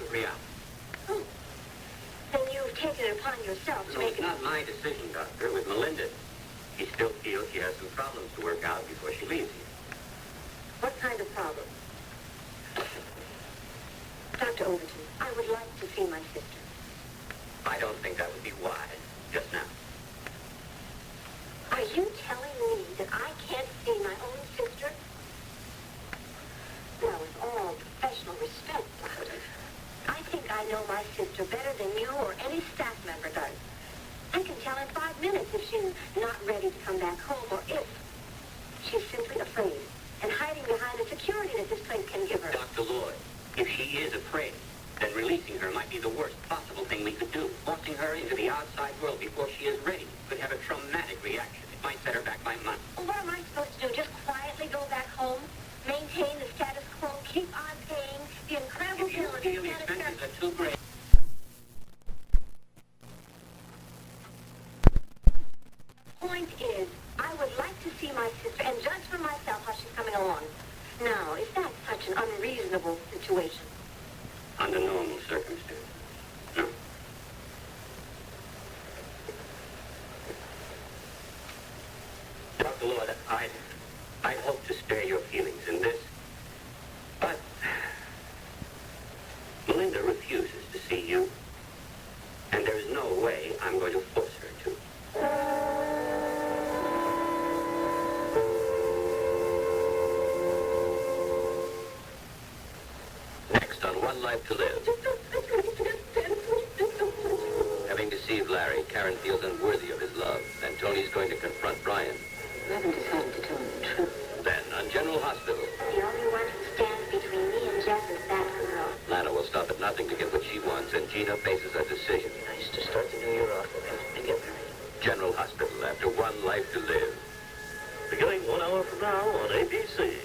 reality. Oh. Then you've taken it upon yourself to No, make it's it... not my decision, Doctor. It was Melinda. She still feels she has some problems to work out before she leaves you. What kind of problem? Dr. Overton, I would like to see my sister. I don't think that would be wise just now. Are you telling me that I can't see my own sister? Now, with all professional respect, Doctor, I think I know my sister better than you or any staff member does. I can tell in 5 minutes if she's not ready to come back home or if she's simply afraid and hiding behind the security that this place can give her. Dr. Lloyd, if she is afraid, then releasing her might be the worst possible thing we could do. Forcing her into the outside world before she is ready could have a traumatic reaction. It might set her back by months. Well, what am I supposed to do? Just quietly go back home? Maintain the status quo? Keep on paying the incredible If you bill of feel the expenses are too great... Point is, I would like to see my sister and judge for myself how she's coming along. Now, is that such an unreasonable situation? Under normal circumstances. No. Dr. Lloyd, I'd hope to spare your feelings in this, but Melinda refuses to see you, and there's no way I'm going to force her to. Next on One Life to Live. Having deceived Larry, Karen feels unworthy of his love, and Tony's going to confront Brian. I haven't decided to tell him the truth. Then, on General Hospital, The only one who stands between me and Jeff is that girl. Lana will stop at nothing to get what she wants, and Gina faces a decision. Nice to start the new year off with him and get married. General Hospital, after One Life to Live. Beginning 1 hour from now on ABC.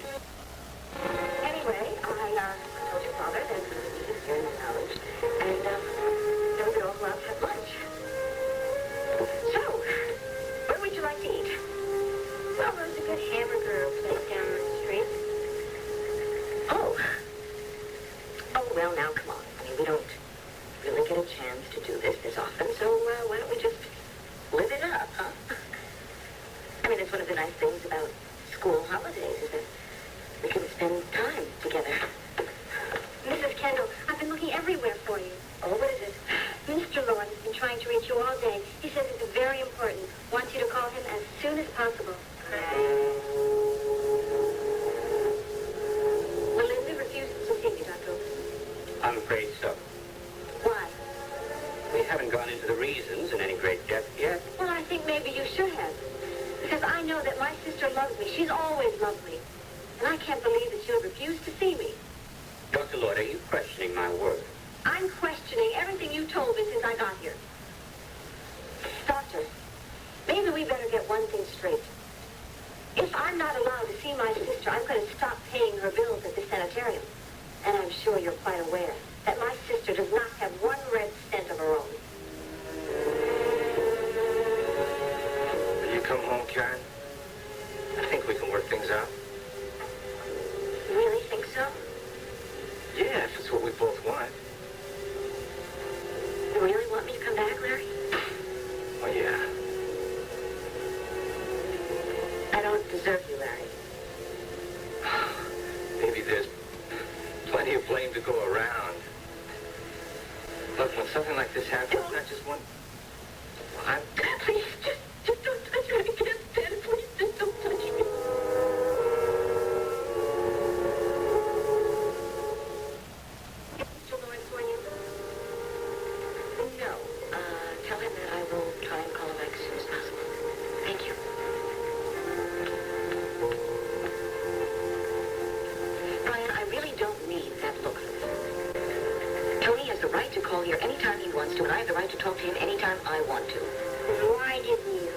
Anyway, I told your father that he was here in the college, and then we could all go out and have lunch. So, where would you like to eat? Well, there's a good hamburger place down the street. Oh. Oh, well, now, come on. I mean, we don't really get a chance to do this often, so why don't we just live it up, huh? I mean, that's one of the nice things about school holidays is that we can spend time together. Mrs. Kendall, I've been looking everywhere for you. Oh, what is it? Mr. Lord has been trying to reach you all day. He says it's very important. Wants you to call him as soon as possible. Melinda refuses to see you, Dr. I'm afraid so. Why? We haven't gone into the reasons in any great depth yet. Well, I think maybe you should have. Because I know that my sister loves me. She's always loved me. And I can't believe that she would refuse to see me. Dr. Lloyd, are you questioning my word? I'm questioning everything you told me since I got here. Doctor, maybe we better get one thing straight. If I'm not allowed to see my sister, I'm going to stop paying her bills at the sanitarium. And I'm sure you're quite aware that my sister does not have one red cent of her own. Will you come home, Karen? I think we can work things out. You really think so? Yeah, if it's what we both want. You really want me to come back, Larry? Oh, yeah. I don't deserve you, Larry. Maybe there's plenty of blame to go around. Look, when something like this happens, it's not just one... Well, Please, just don't touch me. I can't stand it. Please, just don't touch me. Mr. Lawrence for you? No. Tell him that I will try and call him back as soon as possible. Thank you. Brian, I really don't need that look. Tony has the right to call here anytime he wants to, and I have the right to talk to him anytime I want to. Why didn't you?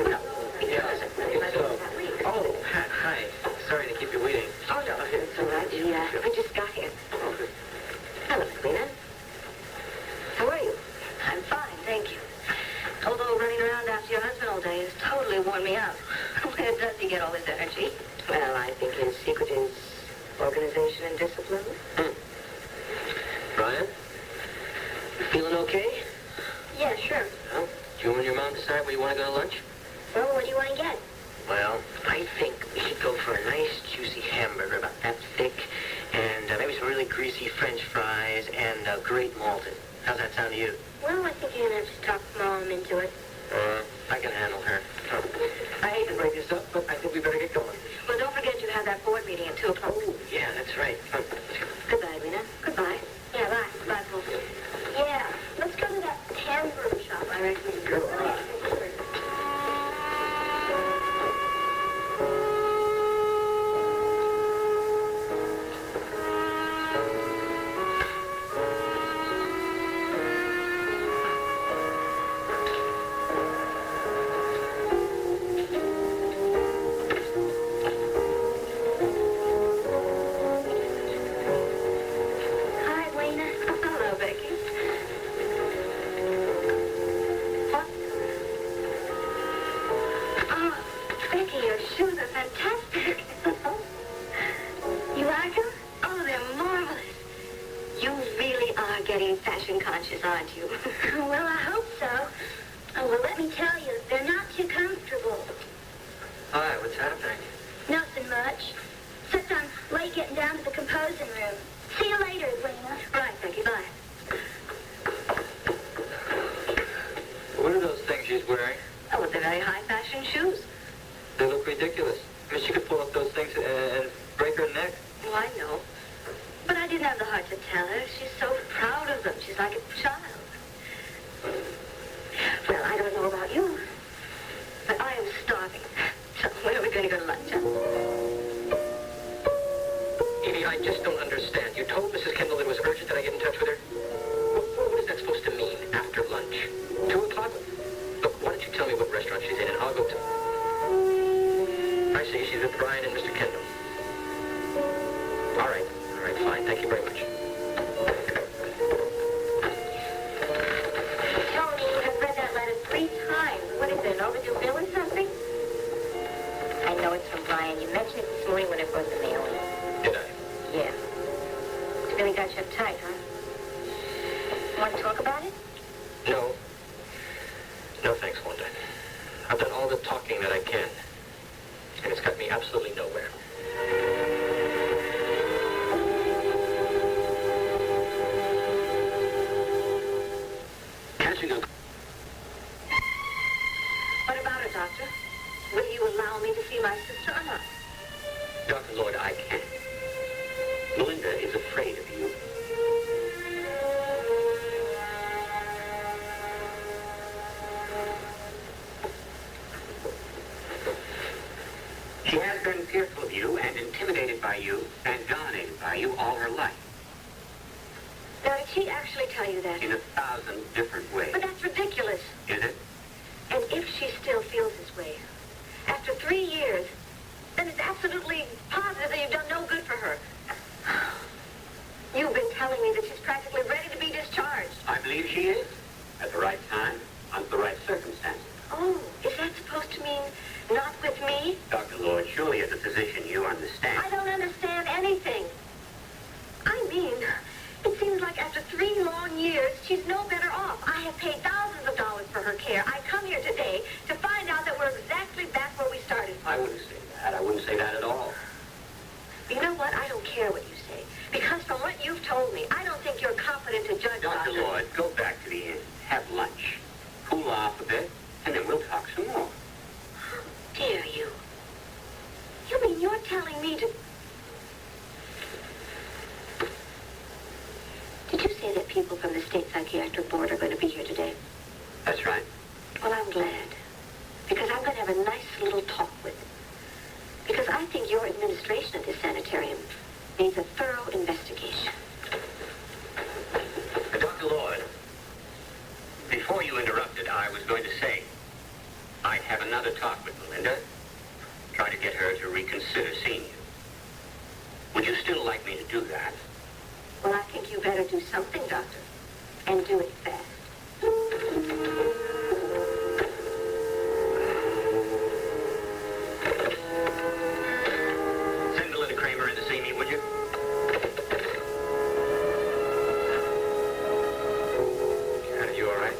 No, because Oh, Pat, hi. Sorry to keep you waiting. Oh, no, it's all right. I just got here. Hello, Selena. How are you? I'm fine, thank you. Although running around after your husband all day has totally worn me out. Where does he get all his energy? Well, I think his secret is organization and discipline. you and your mom decide where you want to go to lunch? Well, what do you want to get? Well, I think we should go for a nice, juicy hamburger about that thick, and maybe some really greasy French fries, and great malted. How's that sound to you? Well, I think you're going to have to talk Mom into it. I can handle her. I hate to break this up, but I think we better get going. Well, don't forget you have that board meeting at 2 o'clock. Oh, yeah, that's right. Goodbye, Rena. Goodbye. Yeah, bye. Bye, Paul. Yeah, let's go to that hamburger shop. I reckon. Hi, Lena. Hello, Becky. What? Oh, Becky, your shoes are fantastic. You like them? Oh, they're marvelous. You really are getting fashion conscious, aren't you? Well, I hope so. Oh, well, let me tell you, they're not too comfortable. Hi, what's happening? Nothing much. Except I'm late getting down to the composing room. See you later, Lena. Right, Becky, bye. What are those things she's wearing? Oh, well, they're very high fashion shoes. They look ridiculous. I mean, she could pull up those things and break her neck. Oh, I know. But I didn't have the heart to tell her. She's so proud of them. She's like a child. Well, I don't know about you, but I am starving. So when are we going to go to lunch? Huh? Edie, I just don't understand. You told Mrs. Kendall it was urgent that I get in touch with her? What is that supposed to mean, after lunch? 2 o'clock? Look, why don't you tell me what restaurant she's in, and I'll go to... I see, she's with Brian and Mr. Kendall. All right, fine. Thank you very much. Tony, I've read that letter 3 times. What is it, an overdue bill or something? I know it's from Brian. You mentioned it this morning when I brought the mail in. Did I? Yeah. It's really got you uptight, huh? Want to talk about it? No. No thanks, Wanda. I've done all the talking that I can. And it's got me absolutely nowhere. Catching a... What about it, Doctor? Will you allow me to see my sister or not? Dr. Lloyd, I can't. Melinda is afraid of you. She has been fearful of you and intimidated by you and dominated by you all her life Now, did she actually tell you that? in 1,000 different ways. But that's ridiculous. Is it? And if she still feels this way, after 3 years, then it's absolutely positive that you've done no good for her. You've been telling me that she's practically ready to be discharged. I believe she is. At the right time, under the right circumstances. Oh, is that supposed to mean not with me? Dr. Lloyd, surely as a physician you understand. I don't understand anything. I mean, it seems like after 3 long years, she's no better off. I have paid thousands of dollars for her care. I come here today to find out that we're exactly back where we started from. I wouldn't say that. I wouldn't say that at all. You know what? I don't care what you say. Because from what you've told me, I don't think you're competent to judge Dr. Lloyd, go back to the inn. Have lunch. Cool off a bit, and then we'll talk some more. How dare you? You mean you're telling me to... Did you say that people from the state psychiatric board are going to be here today? That's right. Well, I'm glad. Because I'm going to have a nice little talk with them. Because I think your administration of this sanitarium needs a thorough investigation. Dr. Lloyd, before you interrupted, I was going to say I'd have another talk with Melinda. Try to get her to reconsider seeing you. Would you still like me to do that? Well, I think you better do something, Doctor. And do it fast. Send Melinda Kramer in to see me, would you? Are you all right?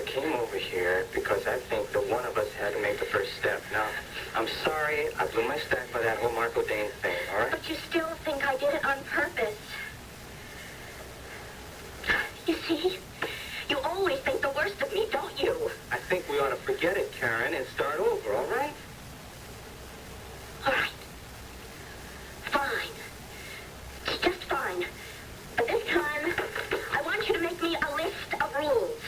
came over here because I think that one of us had to make the first step. Now, I'm sorry I blew my stack by that whole Marco Dane thing, all right? But you still think I did it on purpose. You see? You always think the worst of me, don't you? I think we ought to forget it, Karen, and start over, all right? All right. Fine. It's just fine. But this time, I want you to make me a list of rules.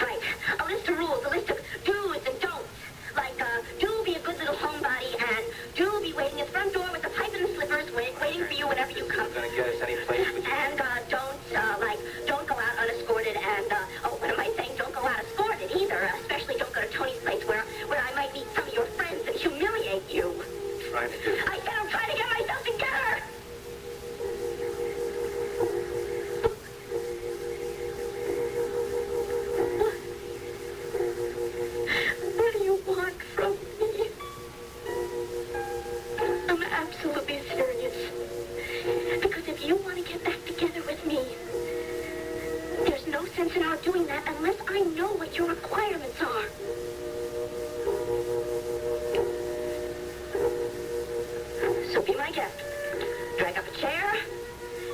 Right. A list of rules, a list of do's and don'ts. Like, do be a good little homebody, and do be waiting at the front door with the pipe and the slippers, waiting for you whenever you come. Gonna get us any place with you. And, don't go out unescorted, and, what am I saying? Don't go out escorted either, especially don't go to Tony's place where I might meet some of your friends and humiliate you. Trying to do. I said I'm trying to get myself together! What do you want from me? I'm absolutely serious. Because if you want to get back together with me, there's no sense in our doing that unless I know what your requirements are. So be my guest. Drag up a chair.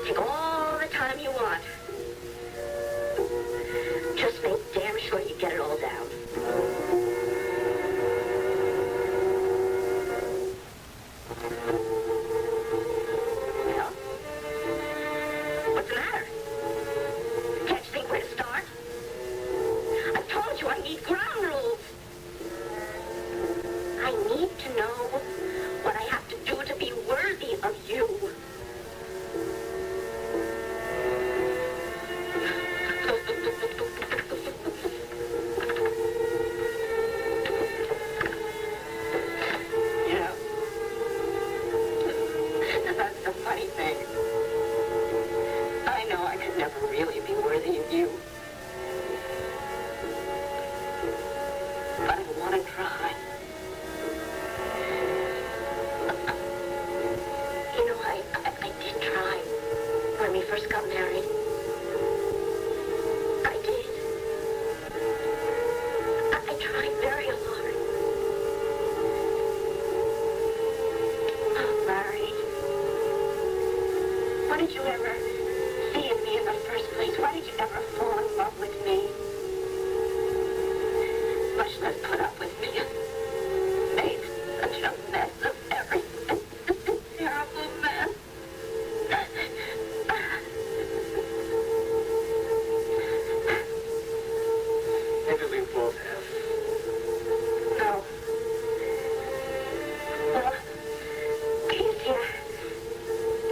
Take all the time you want. Just make damn sure you get it all down. Well, what's the matter? Can't you think where to start? I told you I need ground rules. I need to know what I have to do to be worthy of you. Yeah. That's the funny thing. I know I could never really be worthy of you. But I want to try. You know, I did try when we first got married. I did. I tried very hard. Oh, Larry. Why did you ever see in me in the first place? Why did you ever fall in love with me? Much less put up with me and made such a mess of everything. A terrible mess. Maybe we both have. No. Well, you see,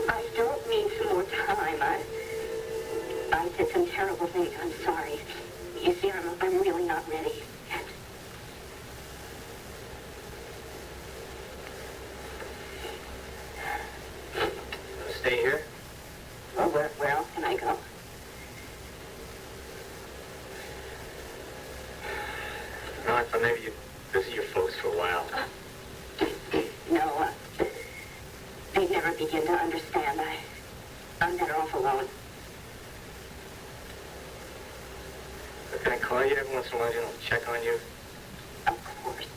I don't need some more time. I did some terrible things. I'm sorry. You see, I'm really not ready yet. Stay here? Well, where else can I go? No, I thought maybe you'd visit your folks for a while. No, they'd never begin to understand. I'm better off alone. But can I call you every once in a while, check on you? Of course.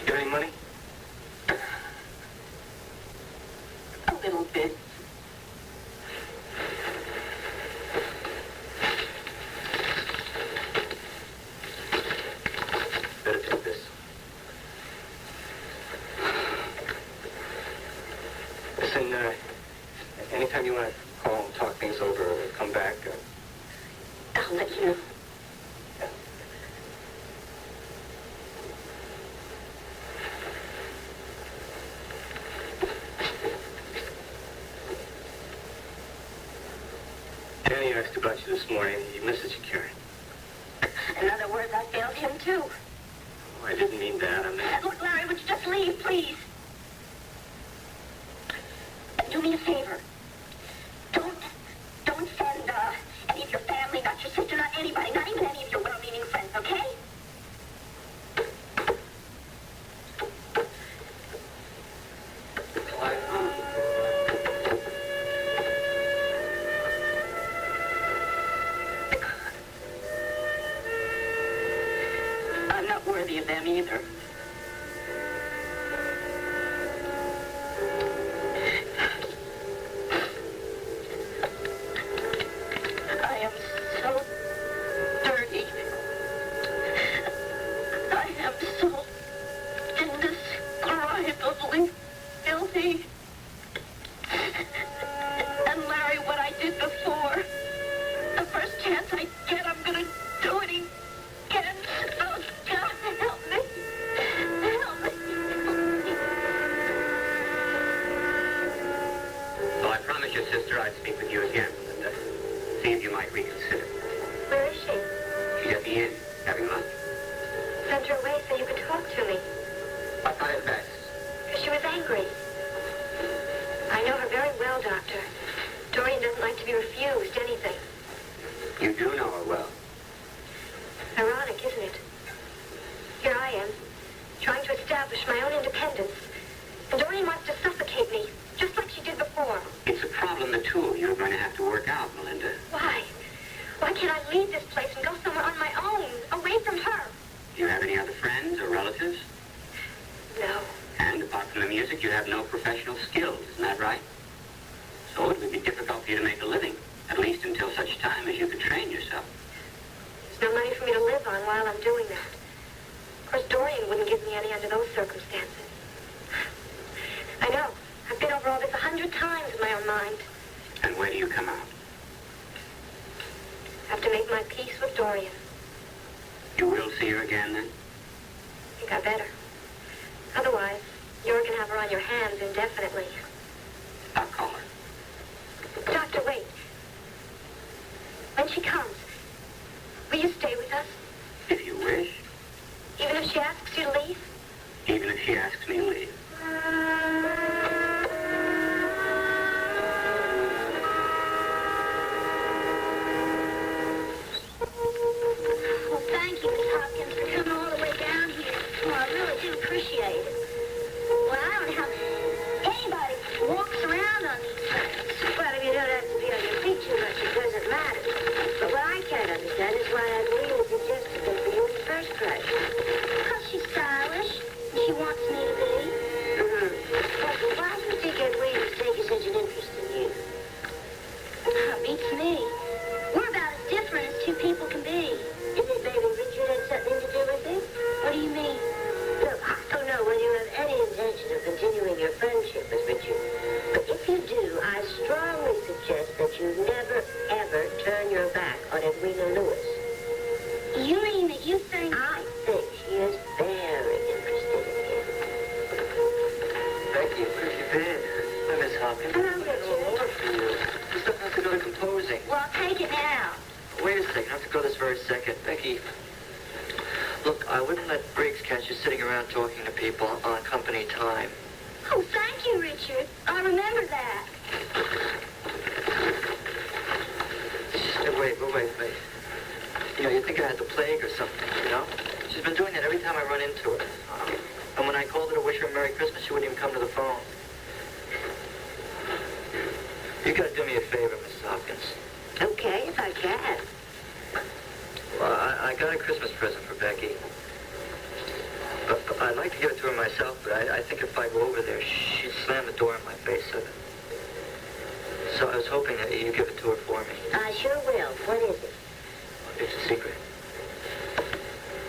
You got any money? A little bit. Better take this. Listen, anytime you want to call and talk things over or come back, I'll let you know. Danny asked about you this morning. He misses you, Karen. In other words, I failed him too. Oh, I didn't mean that. I meant... Look, Larry, would you just leave, please? And do me a favor. Don't send any of your family, not your sister, not anybody, not even any of your well-meaning friends, okay? worthy of them either. I am so dirty. I am so indescribably filthy. And Larry, what I did before, the first chance I get, I'm gonna do it again. Oh, God, help me. Help me. Well, I promised your sister I'd speak with you again, Melinda. See if you might reconsider. Where is she? She's at the inn, having lunch. Sent her away so you could talk to me. I thought it best. Because she was angry. I know her very well, Doctor. Dorian doesn't like to be refused anything. You do know her well. Ironic, isn't it? Here I am, trying to establish my own independence. And Dorian wants to suffocate me, just like she did before. It's a problem the two of you are going to have to work out, Melinda. Why? Why can't I leave this place and go somewhere on my own, away from her? Do you have any other friends or relatives? No. And apart from the music, you have no professional skills, isn't that right? So it would be difficult for you to make a living, at least until such time as you could train yourself. There's no money for me to live on while I'm doing that. Of course, Dorian wouldn't give me any under those circumstances. I know. I've been over all this 100 times in my own mind. And where do you come out? I have to make my peace with Dorian. You will see her again, then? I think I better. Otherwise, you're going to have her on your hands indefinitely. I'll call her. Doctor, wait. When she comes, will you stay with us? If you wish. Even if she asks you to leave? Even if she asks me to leave. Well, thank you, Miss Hopkins, for coming all the way down here. Well, I really do appreciate it. Well, I don't know how anybody walks around on these things. Well, if you don't have to be on your feet too much, it doesn't matter. But what I can't understand is why I'd really suggested it for you in the first place. Because she's stylish, and she wants me to be. But why would you get Williams taking such an interest in you? Beats me. We're about as different as two people can be. Is it maybe Richard had something to do with it? What do you mean? Look, I don't know whether you have any intention of continuing your friendship with Richard. But if you do, I strongly suggest that you never, ever turn your back on Edwina Lewis. You mean that you think... I think she is very interested in him. Becky, where have you been? Hi, Miss Hopkins. Hello, I've been Richard. all over for you. This stuff has to go to composing. Well, I'll take it now. Wait a second, I have to go this very second. Becky, look, I wouldn't let Briggs catch you sitting around talking to people on company time. Oh, thank you, Richard. I'll remember that. Wait. You know, you'd think I had the plague or something, you know? She's been doing that every time I run into her. And when I called her to wish her a Merry Christmas, she wouldn't even come to the phone. You gotta do me a favor, Mrs. Hopkins. Okay, if I can. Well, I got a Christmas present for Becky. But I'd like to give it to her myself, but I think if I go over there, she'd slam the door in my face. So I was hoping that you'd give it to her for me. I sure will. What is it? It's a secret.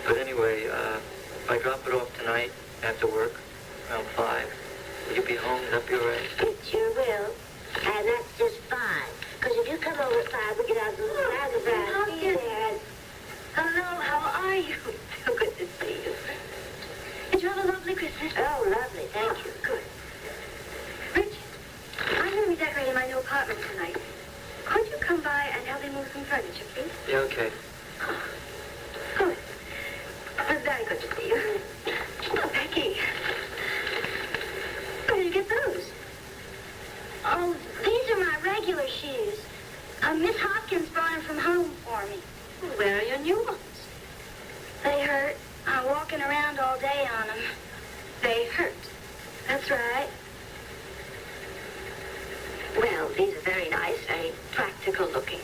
But anyway, if I drop it off tonight after work, around 5, will you be home? Would that be all right? It sure will. And that's just fine. Because if you come over at 5, we get out the little razzle-dazzle there. Hello, how are you? So good to see you. Did you have a lovely Christmas? Oh, lovely. Thank you. Good. Rich, I'm going to be decorating my new apartment tonight. Could you come by and help me move some furniture, please? Yeah, okay. Good. It was very good to see you. Oh, Becky. Where did you get those? Oh, these are my regular shoes. Miss Hopkins brought them from home for me. Well, where are your new ones? They hurt. I'm walking around all day on them. They hurt. That's right. Well, these are very nice, very practical looking.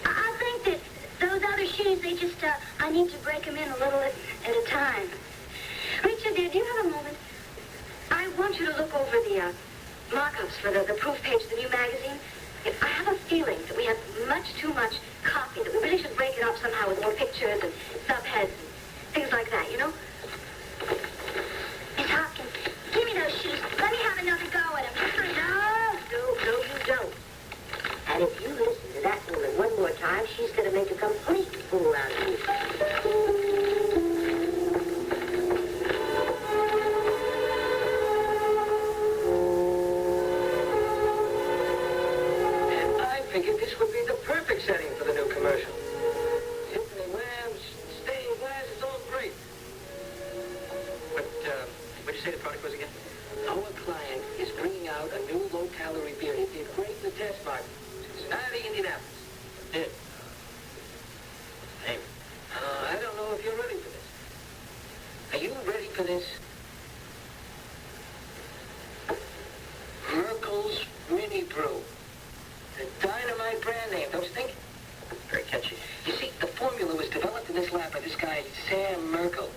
I think that those other shoes please. I need to break them in a little at a time. Richard, dear, do you have a moment? I want you to look over the markups for the proof page of the new magazine. I have a feeling that we have much too much copy, that we really should break it up somehow with more pictures and subheads and things like that, you know? Miss Hopkins, give me those sheets. Let me have another go at them. No, you don't. And if you listen to that woman one more time, she's going to make a complete fool out of you. I figured this would be the perfect setting for the new commercial. Tiffany lamps, stained glass, it's all great. What'd you say the product was again? Our client is bringing out a new low-calorie beer. It did great in the test market. Cincinnati, Indianapolis. Did. Hey, I don't know if you're ready for this. Are you ready for this? Merkel's Mini Brew. The dynamite brand name, don't you think? Very catchy. You see, the formula was developed in this lab by this guy, Sam Merkel.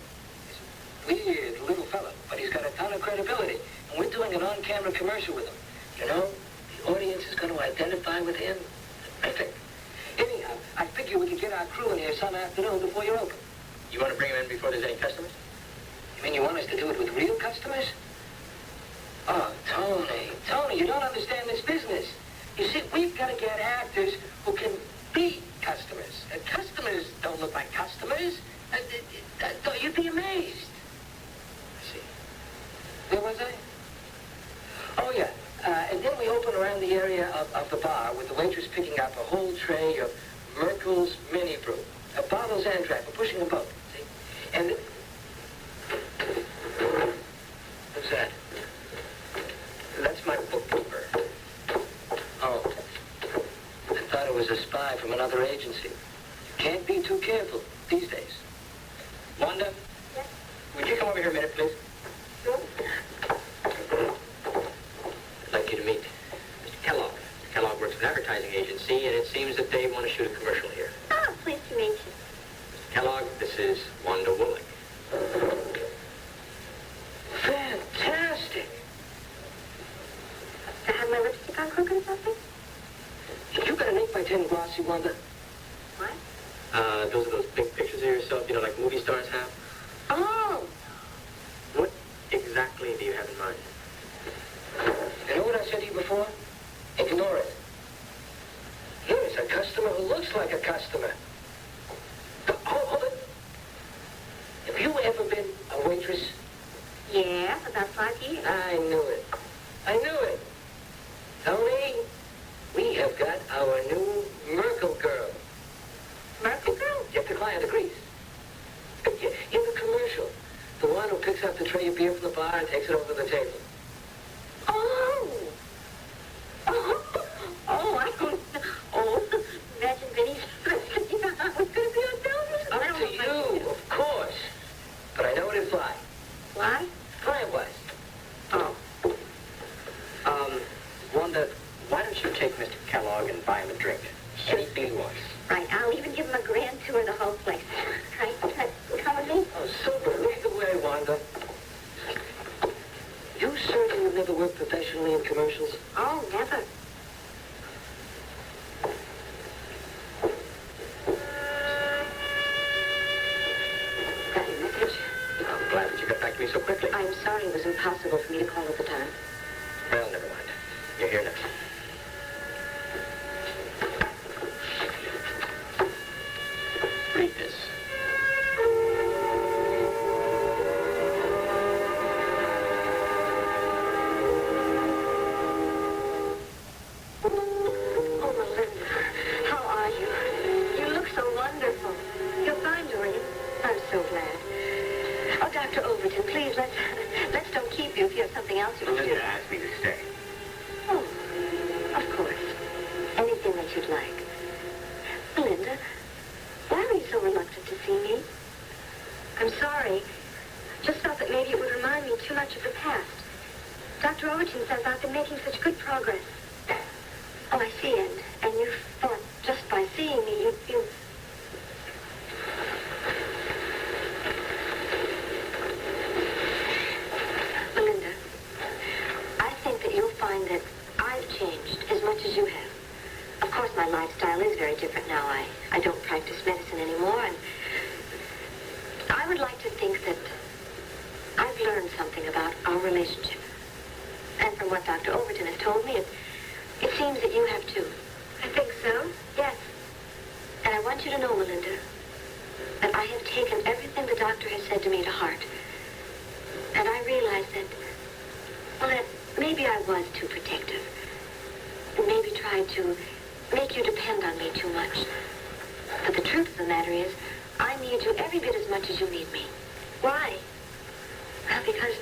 He's a weird little fella, but he's got a ton of credibility. And we're doing an on-camera commercial with him. You know, the audience is going to identify with him. Perfect. Anyhow, I figure we could get our crew in here some afternoon before you're open. You want to bring them in before there's any customers? You mean you want us to do it with real customers? Oh, Tony, you don't understand this business. You see, we've got to get actors who can be customers. And customers don't look like customers. You'd be amazed. I see. Where was I? Oh, yeah. And then we open around the area of the bar with the waitress picking up a whole tray of Merkel's Mini Brew. Bottles and track. We're pushing them both. See? And... What's that? That's my bookkeeper. Oh. I thought it was a spy from another agency. You can't be too careful these days. Wanda? Yes? Would you come over here a minute, please? Sure. I'd like you to meet Mr. Kellogg. Mr. Kellogg works for an advertising agency, and it seems that they want to shoot a commercial here. Oh, pleased to meet you. Mr. Kellogg, this is Wanda Woolley. Fantastic! To have my lipstick on crooked or something? You got an 8x10 glossy, Wanda? What? Those are those big pictures of yourself, you know, like movie stars have. Oh! What exactly do you have in mind? You know what I said to you before? Ignore it. Here is a customer who looks like a customer. Hold it. Have you ever been a waitress? Yeah, for about 5 years. I knew it. Tony, we have got our new Merkel girl. Merkel girl? If the client agrees. In the commercial, the one who picks up the tray of beer from the bar and takes it over to the table. Oh! Oh, I don't know. Oh, imagine Vinny's thinking I was going to be on television. I Up don't to know if I can do you, of course. But I know it'd fly. Why? Fly-wise. Oh. Wanda, why don't you take Mr. Kellogg and buy him a drink? Anything he wants. Right, I'll even give him a grand tour of the whole place. Right, come with me? Oh, super. Lead the way, Wanda. You certain you've never worked professionally in commercials? Oh, never. Got your message? I'm glad that you got back to me so quickly. I'm sorry it was impossible for me to call at the time. Well, never mind. You're here now. Read this. Oh, Melinda, how are you? You look so wonderful. You're fine, Dorian. I'm so glad. Oh, Dr. Overton, please, let's don't keep you if you have something else you can do. Melinda asked me to stay. Oh, of course. Anything that you'd like. Melinda, why are you so reluctant to see me? I'm sorry. Just felt that maybe it would remind me too much of the past. Dr. Overton says I've been making such good progress. Oh, I see. And you thought just by seeing me, you... everything's very different now. I don't practice medicine anymore, and I would like to think that I've learned something about our relationship. And from what Dr. Overton has told me, it seems that you have too. I think so, yes. And I want you to know, Melinda, that I have taken everything the doctor has said to me to heart. And I realize that, well, that maybe I was too protective. And maybe tried to make you depend on me too much. But the truth of the matter is, I need you every bit as much as you need me. Why? Well, because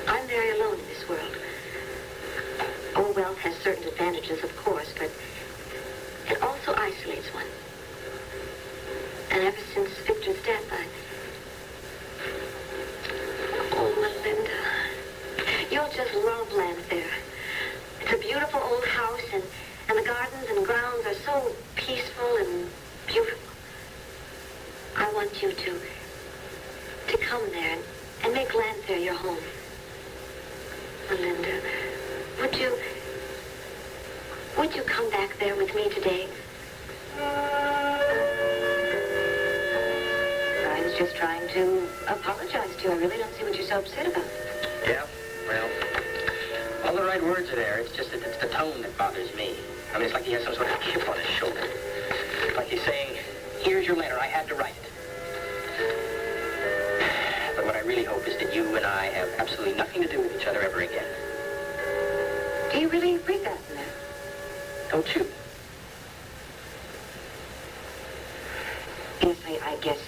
I'm very alone in this world. Oh, wealth has certain advantages, of course, but it also isolates one. And ever since Victor's death, Oh, Melinda, you'll just love Lanthere. It's a beautiful old house, and the gardens and grounds are so peaceful and beautiful. I want you to come there and make Lanthere your home. Melinda, would you come back there with me today? I was just trying to apologize to you. I really don't see what you're so upset about. Yeah, well, all the right words are there. It's just that it's the tone that bothers me. I mean, it's like he has some sort of chip on his shoulder. It's like he's saying, here's your letter. I had to write it. But what I really hope is that you and I have absolutely nothing to do with each other ever again. Do you really agree that, now? Don't you? Yes, I guess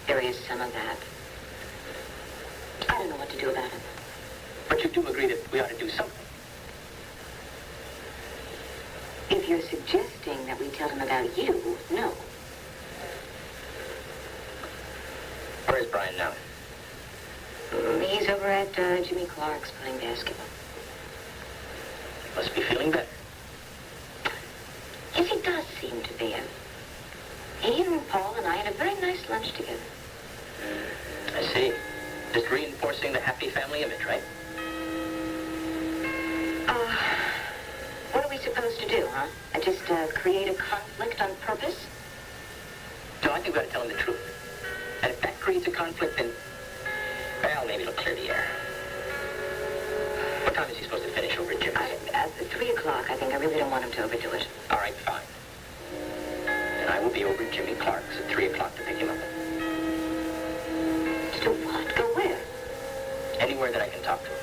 there is some of that. I don't know what to do about it. But you do agree that we ought to do something. If you're suggesting that we tell him about you, no. Where is Brian now? He's over at Jimmy Clark's playing basketball. He must be feeling better. Yes, he does seem to be. He and Paul and I had a very nice lunch together. I see. Just reinforcing the happy family image, right? What are we supposed to do, huh? Just create a conflict on purpose? No, I think we ought to tell him the truth. And if that creates a conflict, then, well, maybe it'll clear the air. What time is he supposed to finish over at Jimmy's? At 3 o'clock, I think. I really don't want him to overdo it. All right, fine. Then I will be over at Jimmy Clark's at 3 o'clock to pick him up. To do what? Go where? Anywhere that I can talk to him.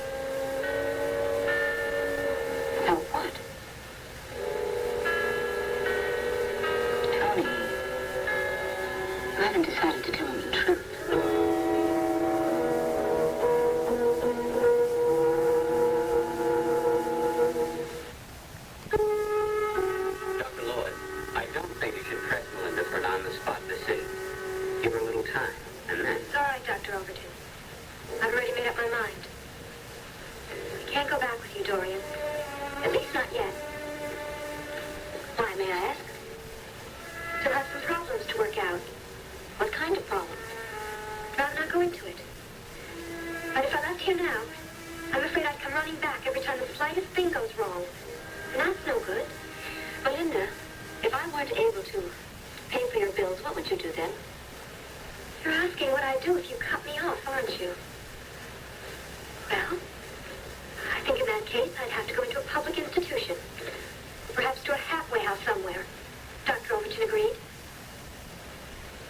About what? Tony, I haven't decided to tell him the truth. Dr. Lloyd, I don't think you should press Melinda for an on-the-spot decision. Give her a little time, and then... It's all right, Dr. Overton. I've already made up my mind. I can't go back with you, Dorian. At least not yet. Why, may I ask? Still have some problems to work out. What kind of problems? But I'm not going to it. But if I left here now, I'm afraid I'd come running back every time the slightest thing goes wrong. And that's no good. Melinda, if I weren't able to pay for your bills, what would you do then? You're asking what I'd do if you cut me off, aren't you? Well, I think in that case I'd have to go into a public institution. Perhaps to a halfway house somewhere. Dr. Overton agreed.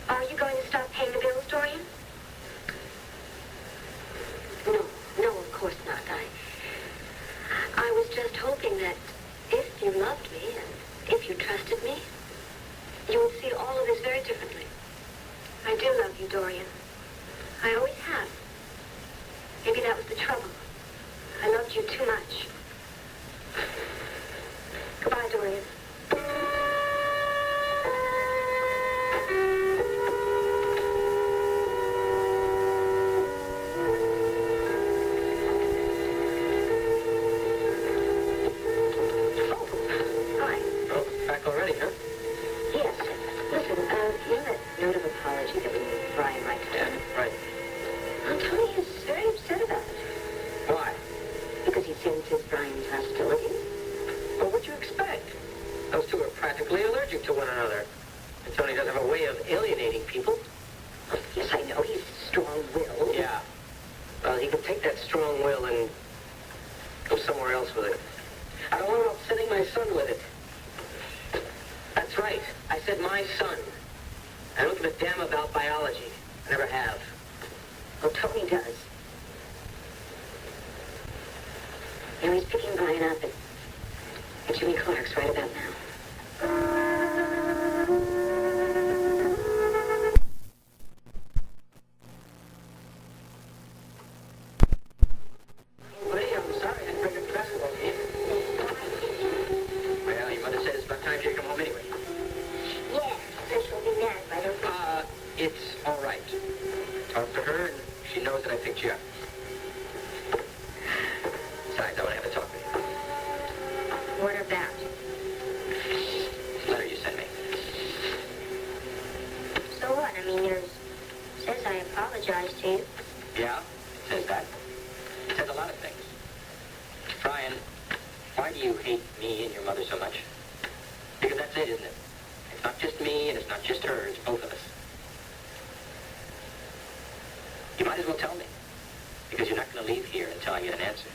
Are you going to stop paying the bills, Dorian? No, of course not. I was just hoping that if you loved me and if you trusted me, you would see all of this very differently. I do love you, Dorian. I always have. Maybe that was the trouble. I loved you too much. Goodbye, Dorian. Hi. Oh, back already, huh? Yes. Listen, you know that note of apology that we made Brian write to Yeah, right. Tony is very upset about it. Why? Because he senses Brian's hostility. Well, what'd you expect? practically allergic to one another. And Tony does have a way of alienating people. Yes, I know. He's strong-willed. Yeah. Well, he can take that strong will and go somewhere else with it. I don't want him upsetting my son with it. That's right. I said my son. I don't give a damn about biology. I never have. Well, Tony does. You know, he's picking Brian up at Jimmy Clark's right about now. Buddy, I'm sorry I didn't bring a basketball game. Well, your mother said it's about time you come home anyway. Yes, so she'll be mad if I don't think... It's all right. Talk to her, and she knows that I picked you up. Besides, I want to have a talk with you. What about? Letter you sent me. So what? I mean, yours says I apologize to you. Yeah, it says that. It says a lot of things. Brian, why do you hate me and your mother so much? Because that's it, isn't it? It's not just me, and it's not just her, it's both of us. You might as well tell me. Because you're not going to leave here until I get an answer.